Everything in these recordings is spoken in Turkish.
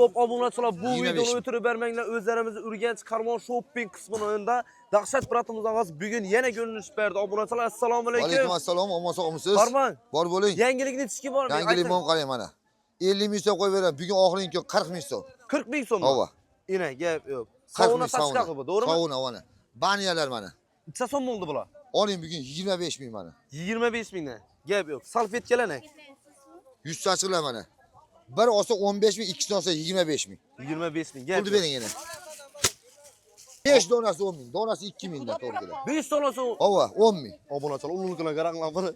Top obunachilar bu 25. videoni o'tirib bermanglar, o'zlarimizni Urganch Qarmon shopping qismini o'yinda dahshat biratimizdan og'iz bugun yana ko'rinish berdi. Obunachilar assalomu alaykum. Alaykum assalom, omon sog'misiz? Farmon. Bor bo'ling. Yangilikni tishki bormi? Yangilik mom qarang mana. 50 ming so'm qo'yib beraman. Bugun oxirgi 40 ming so'm. 40 ming so'm. Hova. Ina, gap yo'q. 40 Savuna ming satishga bu, to'g'rimi? Savuna mana. Baniyalar mana. Necha so'm bo'ldi bular? Oling bugun 25 ming mana. 25 mingdan. Gap yo'q. Salfetkalar ne? 100 sachiqlar mana. Bir olsa 15 ming, ikkisini olsa 25 ming. 25 ming. Gap. Pulni bering yana. 5 donasi 10 ming, donasi 2 mingdan to'g'ri keladi. 5 donasi. Hova, 10 ming. Obunachilar ulug'lar qaranglar buni.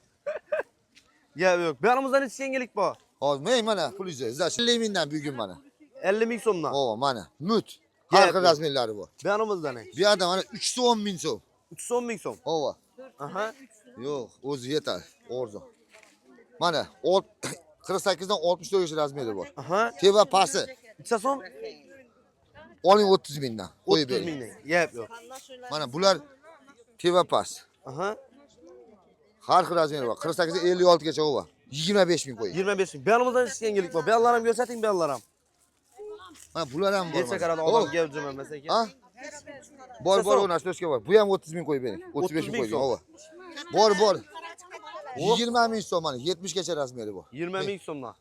Gap yo'q. Bu yoqimizda necha yangilik bor? Hozir men mana pulingizni, zash 50 mingdan bugun mana. 50 ming so'mdan. Hova, mana. Mut. Har xil razmerlari bor. Bu yoqimizda ne? Bu yerda mana 310 ming so'm. 310 ming so'm. Hova. Aha. Yo'q, o'zi yetadi. Orzu. Mana 48 dan 64 gacha razmeri bor. Aha. Teva pasi. Necha so'm? Oling 30 mingdan. Qo'yib 30 bering. mingdan. Gap yo'q. Mana bular teva pas. Aha. Har xil razmeri bor. 48 dan 56 gacha bor. 25 ming qo'ying. 25 ming. Bu yoqimizda necha yangilik bor? Bu yoqlar ham ko'rsating, bu yoqlar ham. Mana bular ham bor. Necha qaradi odam gap jumamasa ekan. Ha? Bor, o'na stochka bor. Bu ham 30 ming qo'yib bering. 35 ming qo'ying. Hova. Bor. 20 ming so'm mana 70 gacha razmeri bor. 20 ming so'mdan.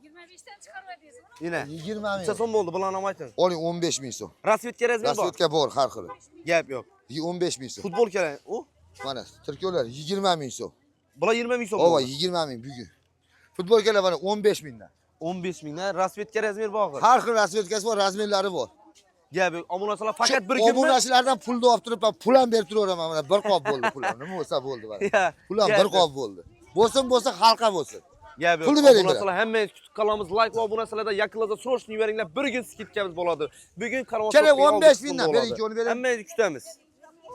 25'ten çıkarmadınız mı? Ina. 20 Necha ming. so'm bo'ldi? Bularni ham ayting. Oling 15 ming so'm. Rasvetka razmer bor. Rasvetka bor har xili. Gap yo'q. 15 ming so'm. Futbol kerak. U? Mana tirkovlar 20 ming so'm. Bular 20 ming so'm. Hova 20 ming bugun. Futbolkalar mana 15 mingdan. 15 mingdan rasvetka razmer bor. Har xil rasvetkasi bor, razmerlari bor. Gap yo'q. Obunachilar faqat bir kunmi? Obunachilardan pulni olib turib, pul ham berib turaveraman mana. Bir qop bo'ldi pulim. Nima bo'lsa bo'ldi mana. Pul ham bir qop bo'ldi. Bo'lsa xalqa bo'lsin. Gap yo'q. Pulni bering. Obunachilar hammangiz kutib qolamiz. Like va obunachilardan yaqinlarda srochni beringlar. Bir kun skidkamiz bo'ladi. Bugun Qarmon Kerak shopping 15 oldi, mingdan bo'ladi. bering, onu bering. Hammangizni kutamiz.